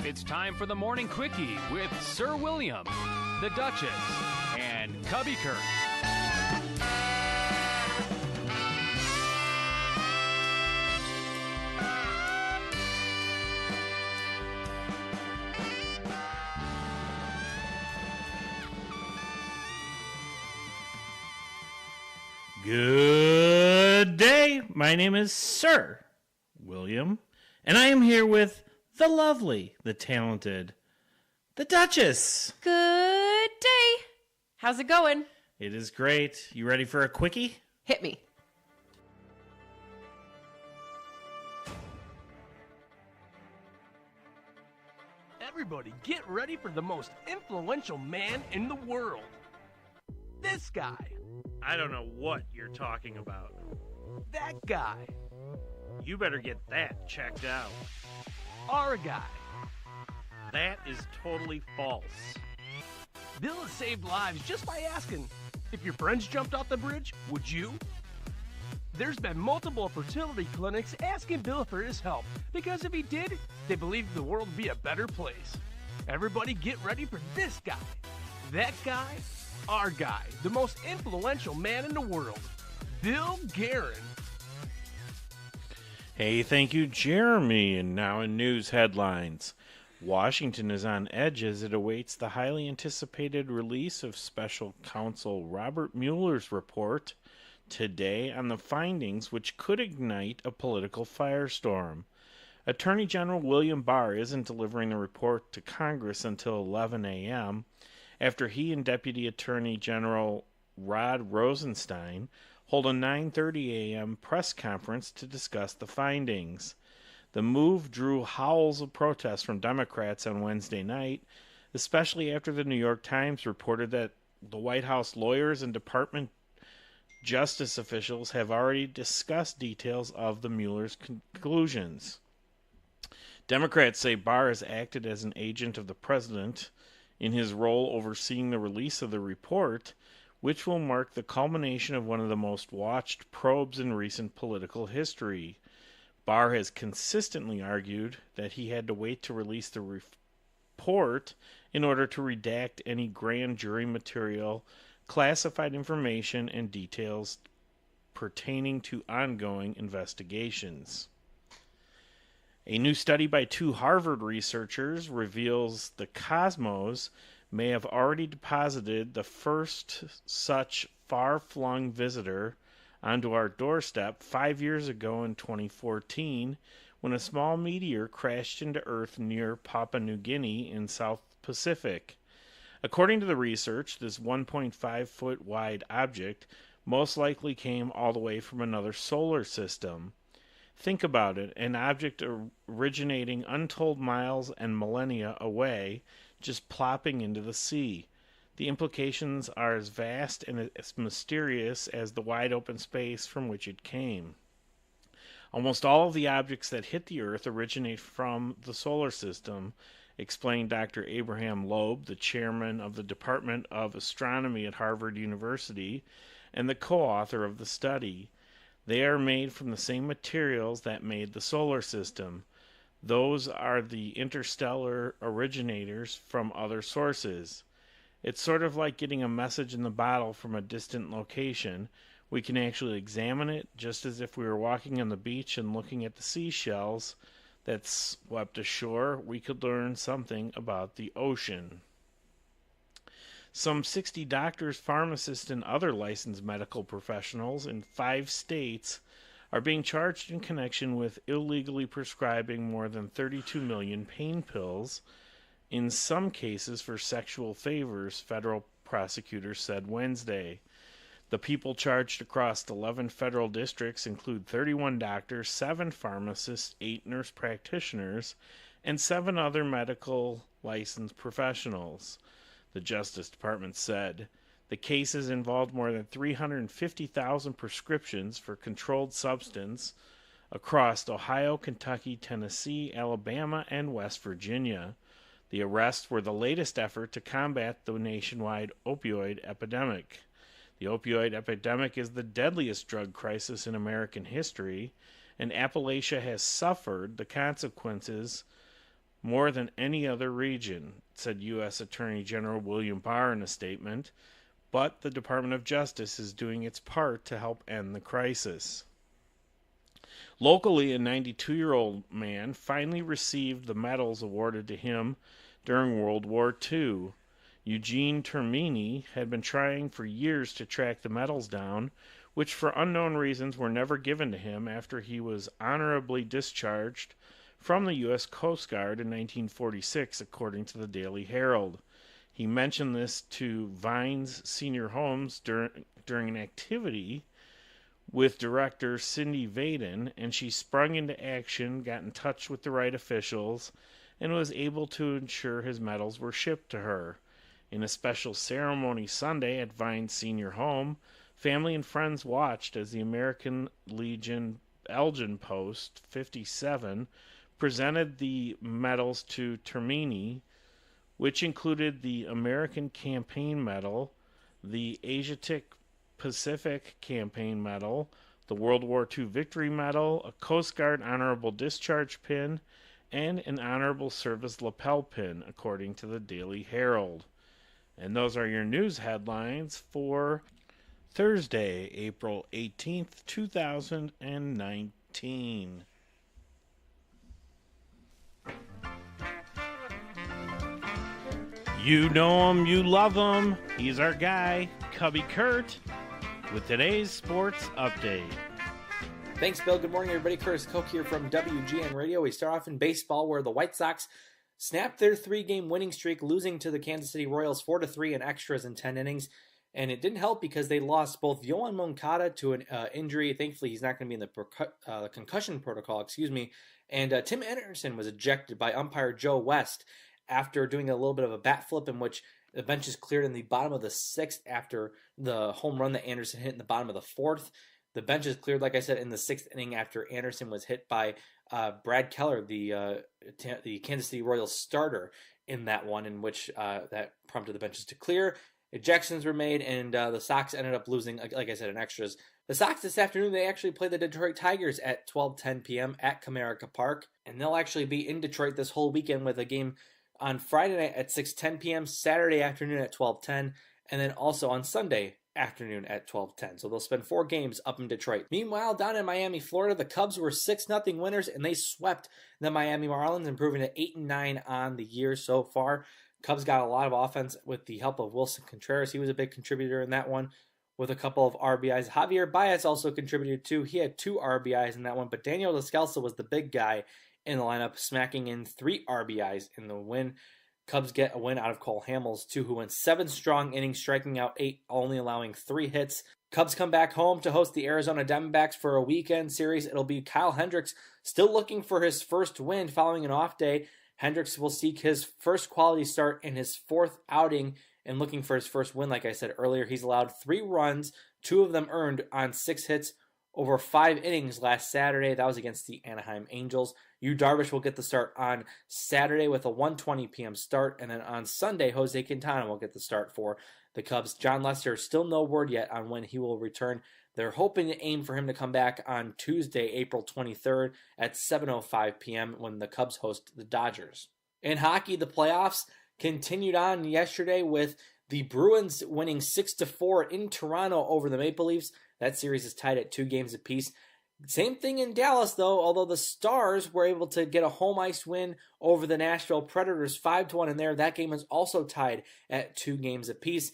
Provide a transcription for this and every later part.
It's time for the Morning Quickie with Sir William, the Duchess, and Cubby Kirk. Good day. My name is Sir William, and I am here with the lovely, the talented, the Duchess. Good day. How's it going? It is great. You ready for a quickie? Hit me. Everybody get ready for the most influential man in the world. This guy. I don't know what you're talking about. That guy. You better get that checked out. Our guy. That is totally false. Bill has saved lives just by asking, if your friends jumped off the bridge, would you? There's been multiple fertility clinics asking Bill for his help, because if he did, they believe the world would be a better place. Everybody get ready for this guy. That guy, our guy, the most influential man in the world, Bill Guerin. Hey, thank you, Jeremy. And now in news headlines. Washington is on edge as it awaits the highly anticipated release of special counsel Robert Mueller's report today on the findings which could ignite a political firestorm. Attorney General William Barr isn't delivering the report to Congress until 11 a.m. after he and Deputy Attorney General Rod Rosenstein hold a 9:30 a.m. press conference to discuss the findings. The move drew howls of protest from Democrats on Wednesday night, especially after the New York Times reported that the White House lawyers and Department Justice officials have already discussed details of the Mueller's conclusions. Democrats say Barr has acted as an agent of the president in his role overseeing the release of the report, which will mark the culmination of one of the most watched probes in recent political history. Barr has consistently argued that he had to wait to release the report in order to redact any grand jury material, classified information, and details pertaining to ongoing investigations. A new study by two Harvard researchers reveals the cosmos may have already deposited the first such far-flung visitor onto our doorstep 5 years ago in 2014 when a small meteor crashed into Earth near Papua New Guinea in South Pacific. According to the research, this 1.5-foot wide object most likely came all the way from another solar system. Think about it, an object originating untold miles and millennia away, just plopping into the sea. The implications are as vast and as mysterious as the wide open space from which it came. Almost all of the objects that hit the Earth originate from the solar system, explained Dr. Abraham Loeb, the chairman of the Department of Astronomy at Harvard University and the co-author of the study. They are made from the same materials that made the solar system. Those are the interstellar originators from other sources. It's sort of like getting a message in the bottle from a distant location. We can actually examine it just as if we were walking on the beach and looking at the seashells that swept ashore. We could learn something about the ocean. Some 60 doctors, pharmacists, and other licensed medical professionals in 5 states are being charged in connection with illegally prescribing more than 32 million pain pills, in some cases for sexual favors, federal prosecutors said Wednesday. The people charged across 11 federal districts include 31 doctors, 7 pharmacists, 8 nurse practitioners, and 7 other medical licensed professionals, the Justice Department said. The cases involved more than 350,000 prescriptions for controlled substance across Ohio, Kentucky, Tennessee, Alabama, and West Virginia. The arrests were the latest effort to combat the nationwide opioid epidemic. The opioid epidemic is the deadliest drug crisis in American history, and Appalachia has suffered the consequences more than any other region, said U.S. Attorney General William Barr in a statement. But the Department of Justice is doing its part to help end the crisis. Locally, a 92-year-old man finally received the medals awarded to him during World War II. Eugene Termini had been trying for years to track the medals down, which for unknown reasons were never given to him after he was honorably discharged from the U.S. Coast Guard in 1946, according to the Daily Herald. He mentioned this to Vines Senior Homes during an activity with director Cindy Vaden, and she sprung into action, got in touch with the right officials, and was able to ensure his medals were shipped to her. In a special ceremony Sunday at Vines Senior Home, family and friends watched as the American Legion Elgin Post 57 presented the medals to Termini, which included the American Campaign Medal, the Asiatic Pacific Campaign Medal, the World War II Victory Medal, a Coast Guard Honorable Discharge Pin, and an Honorable Service Lapel Pin, according to the Daily Herald. And those are your news headlines for Thursday, April 18th, 2019. You know him, you love him. He's our guy, Cubby Kurt, with today's sports update. Thanks, Bill. Good morning, everybody. Curtis Koch here from WGN Radio. We start off in baseball, where the White Sox snapped their 3-game winning streak, losing to the Kansas City Royals 4-3 in extras in 10 innings. And it didn't help because they lost both Yoan Moncada to an injury. Thankfully, he's not going to be in the concussion protocol, And Tim Anderson was ejected by umpire Joe West after doing a little bit of a bat flip, in which the benches cleared in the bottom of the 6th after the home run that Anderson hit in the bottom of the 4th. The benches cleared, like I said, in the 6th inning after Anderson was hit by Brad Keller, the Kansas City Royals starter, in that one, in which that prompted the benches to clear. Ejections were made, and the Sox ended up losing, like I said, in extras. The Sox this afternoon, they actually play the Detroit Tigers at 12:10 p.m. at Comerica Park, and they'll actually be in Detroit this whole weekend with a game on Friday night at 6:10 p.m., Saturday afternoon at 12:10, and then also on Sunday afternoon at 12:10. So they'll spend 4 games up in Detroit. Meanwhile, down in Miami, Florida, the Cubs were 6-0 winners, and they swept the Miami Marlins, improving to 8-9 on the year so far. Cubs got a lot of offense with the help of Wilson Contreras. He was a big contributor in that one with a couple of RBIs. Javier Baez also contributed too. He had 2 RBIs in that one, but Daniel Descalso was the big guy in the lineup, smacking in 3 RBIs in the win. Cubs get a win out of Cole Hamels, too, who went 7 strong innings, striking out 8, only allowing 3 hits. Cubs come back home to host the Arizona Diamondbacks for a weekend series. It'll be Kyle Hendricks still looking for his first win following an off day. Hendricks will seek his first quality start in his 4th outing and looking for his first win. Like I said earlier, he's allowed 3 runs, 2 of them earned on 6 hits over 5 innings last Saturday. That was against the Anaheim Angels. Yu Darvish will get the start on Saturday with a 1:20 p.m. start, and then on Sunday, Jose Quintana will get the start for the Cubs. John Lester, still no word yet on when he will return. They're hoping to aim for him to come back on Tuesday, April 23rd at 7:05 p.m. when the Cubs host the Dodgers. In hockey, the playoffs continued on yesterday with the Bruins winning 6-4 in Toronto over the Maple Leafs. That series is tied at 2 games apiece. Same thing in Dallas, though, although the Stars were able to get a home ice win over the Nashville Predators 5-1 in there. That game is also tied at 2 games apiece.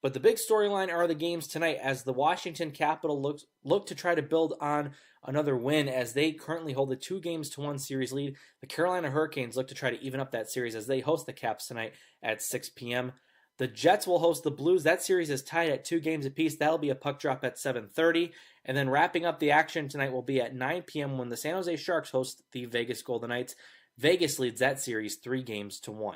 But the big storyline are the games tonight, as the Washington Capitals look to try to build on another win, as they currently hold a 2-1 series lead. The Carolina Hurricanes look to try to even up that series as they host the Caps tonight at 6 p.m. The Jets will host the Blues. That series is tied at 2 games apiece. That'll be a puck drop at 7:30. And then wrapping up the action tonight will be at 9 p.m. when the San Jose Sharks host the Vegas Golden Knights. Vegas leads that series 3-1.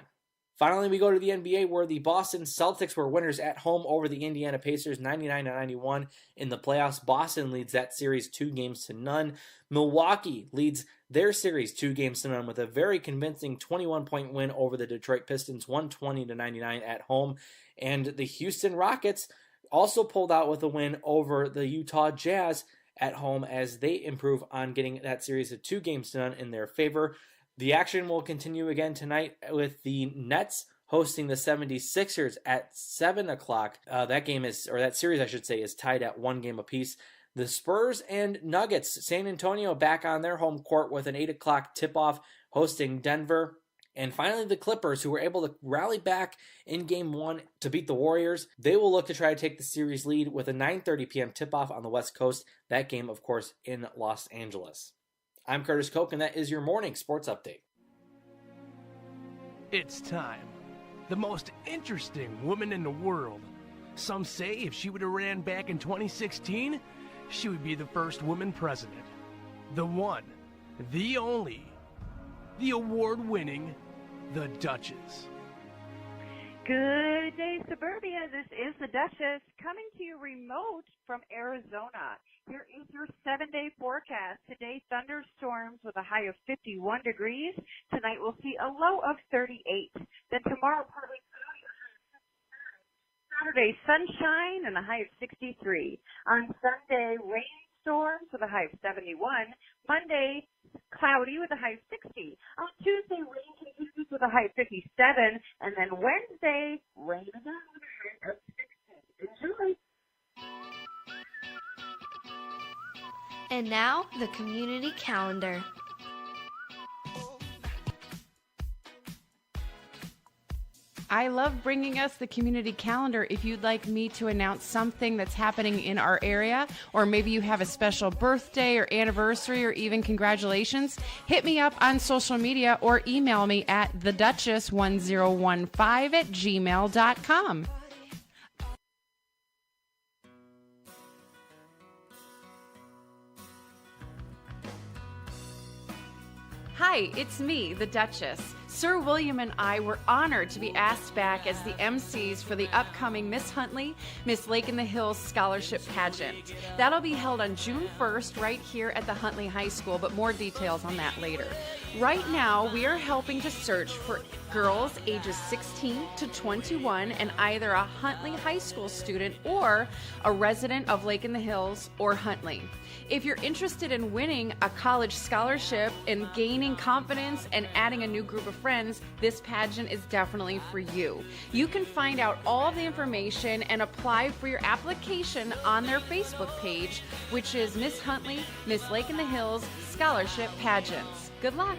Finally, we go to the NBA, where the Boston Celtics were winners at home over the Indiana Pacers, 99-91 in the playoffs. Boston leads that series 2-0. Milwaukee leads their series 2-0 with a very convincing 21-point win over the Detroit Pistons, 120-99 at home. And the Houston Rockets also pulled out with a win over the Utah Jazz at home, as they improve on getting that series of 2 games done in their favor. The action will continue again tonight with the Nets hosting the 76ers at 7 o'clock. That series, I should say, is tied at 1 game apiece. The Spurs and Nuggets, San Antonio back on their home court with an 8 o'clock tip-off hosting Denver. And finally, the Clippers, who were able to rally back in Game 1 to beat the Warriors. They will look to try to take the series lead with a 9:30 p.m. tip-off on the West Coast. That game, of course, in Los Angeles. I'm Curtis Koch, and that is your morning sports update. It's time. The most interesting woman in the world. Some say if she would have ran back in 2016, she would be the first woman president. The one, the only, the award-winning, the Duchess. Good day, Suburbia. This is the Duchess coming to you remote from Arizona. Here is your 7-day forecast. Today, thunderstorms with a high of 51 degrees. Tonight, we'll see a low of 38. Then tomorrow, partly cloudy. Saturday, sunshine and a high of 63. On Sunday, rainstorms with a high of 71. Monday, cloudy with a high of 60. On Tuesday, rain continues with a high of 57. And then Wednesday, rain again with a high of 60. Enjoy. And now, the community calendar. I love bringing us the community calendar. If you'd like me to announce something that's happening in our area, or maybe you have a special birthday or anniversary or even congratulations, hit me up on social media or email me at theduchess1015@gmail.com. Hi, it's me, the Duchess. Sir William and I were honored to be asked back as the MCs for the upcoming Miss Huntley, Miss Lake in the Hills Scholarship Pageant. That'll be held on June 1st right here at the Huntley High School, but more details on that later. Right now, we are helping to search for girls ages 16 to 21 and either a Huntley High School student or a resident of Lake in the Hills or Huntley. If you're interested in winning a college scholarship and gaining confidence and adding a new group of friends, this pageant is definitely for you. You can find out all of the information and apply for your application on their Facebook page, which is Miss Huntley, Miss Lake in the Hills Scholarship Pageants. Good luck.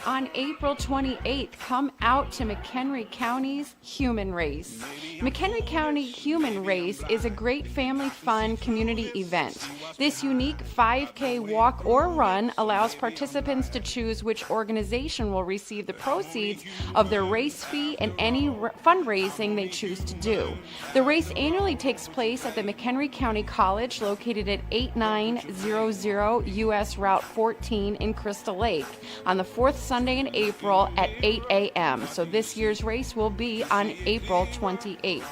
On April 28th, come out to McHenry County's Human Race. McHenry County Human Race is a great family fun community event. This unique 5K walk or run allows participants to choose which organization will receive the proceeds of their race fee and any fundraising they choose to do. The race annually takes place at the McHenry County College located at 8900 US Route 14 in Crystal Lake on the fourth Sunday in April at 8 a.m. So this year's race will be on April 28th.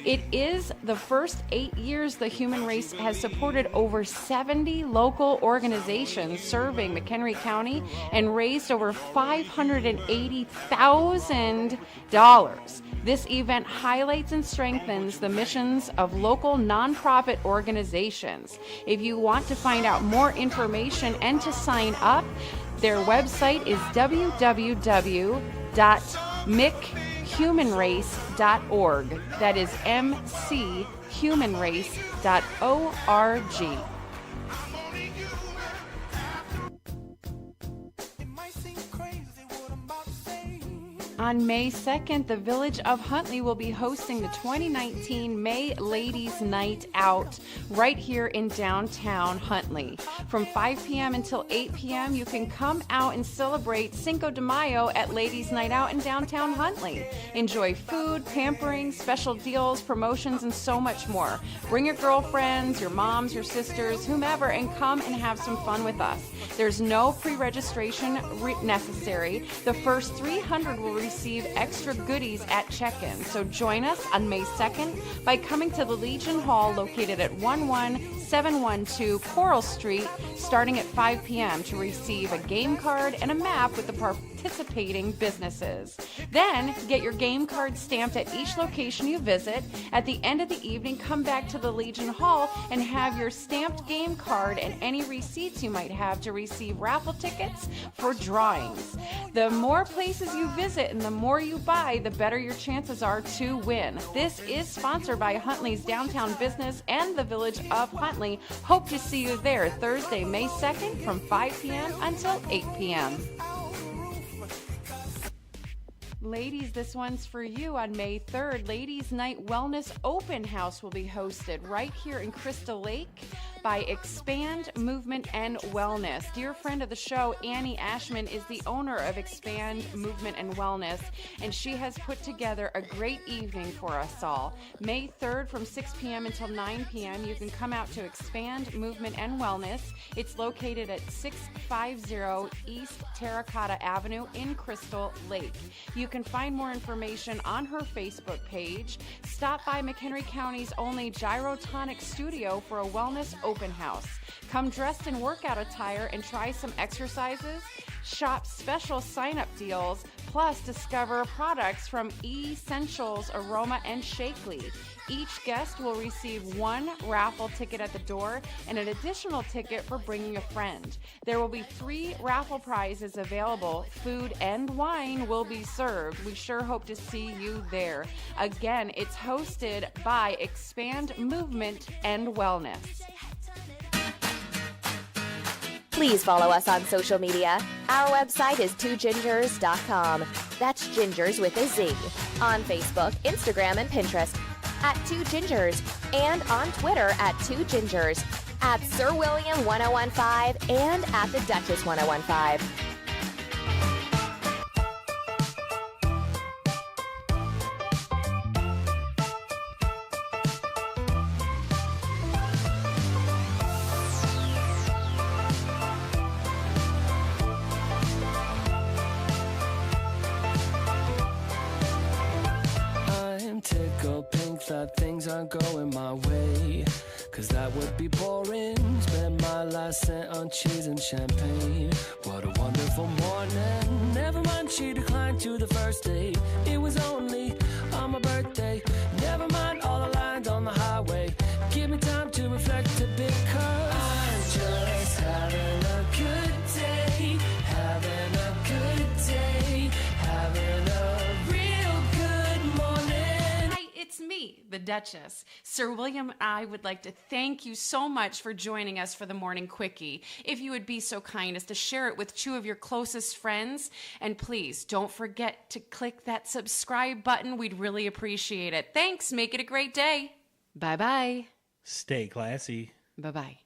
It is the first 8 years the Human Race has supported over 70 local organizations serving McHenry County and raised over $580,000. This event highlights and strengthens the missions of local nonprofit organizations. If you want to find out more information and to sign up, their website is www.mchumanrace.org. That is mchumanrace.org. On May 2nd, the Village of Huntley will be hosting the 2019 May Ladies Night Out right here in downtown Huntley. From 5 p.m. until 8 p.m., you can come out and celebrate Cinco de Mayo at Ladies Night Out in downtown Huntley. Enjoy food, pampering, special deals, promotions, and so much more. Bring your girlfriends, your moms, your sisters, whomever, and come and have some fun with us. There's no pre-registration necessary. The first 300 will receive extra goodies at check-in. So join us on May 2nd by coming to the Legion Hall located at 11712 Coral Street starting at 5 p.m. to receive a game card and a map with the participating businesses. Then, get your game card stamped at each location you visit. At the end of the evening, come back to the Legion Hall and have your stamped game card and any receipts you might have to receive raffle tickets for drawings. The more places you visit and the more you buy, the better your chances are to win. This is sponsored by Huntley's Downtown Business and the Village of Huntley. Hope to see you there Thursday, May 2nd from 5 p.m. until 8 p.m. Ladies, this one's for you. On May 3rd, Ladies Night Wellness Open House will be hosted right here in Crystal Lake by Expand Movement and Wellness. Dear friend of the show, Annie Ashman, is the owner of Expand Movement and Wellness, and she has put together a great evening for us all. May 3rd from 6 p.m. until 9 p.m., you can come out to Expand Movement and Wellness. It's located at 650 East Terracotta Avenue in Crystal Lake. You can find more information on her Facebook page. Stop by McHenry County's only Gyrotonic Studio for a wellness open house. Come dressed in workout attire and try some exercises. Shop special sign-up deals, plus discover products from Essentials, Aroma, and Shakely. Each guest will receive one raffle ticket at the door and an additional ticket for bringing a friend. There will be 3 raffle prizes available. Food and wine will be served. We sure hope to see you there. Again, it's hosted by Expand Movement and Wellness. Please follow us on social media. Our website is twogingers.com. That's gingers with a Z. On Facebook, Instagram, and Pinterest at 2gingers, and on Twitter at 2gingers, at Sir William 1015, and at the Duchess 1015. Tickled pink that things aren't going my way, 'cause that would be boring. Spend my last cent on cheese and champagne. What a wonderful morning. Never mind, she declined to the first date. It was only on my birthday. Never mind all the lines on the highway. Give me time to reflect a bit, 'cause I'm just having a good day. Having a good day. Having a real good morning. Hi, it's me, the Duchess. Sir William and I would like to thank you so much for joining us for the Morning Quickie. If you would be so kind as to share it with 2 of your closest friends, and please don't forget to click that subscribe button. We'd really appreciate it. Thanks. Make it a great day. Bye-bye. Stay classy. Bye-bye.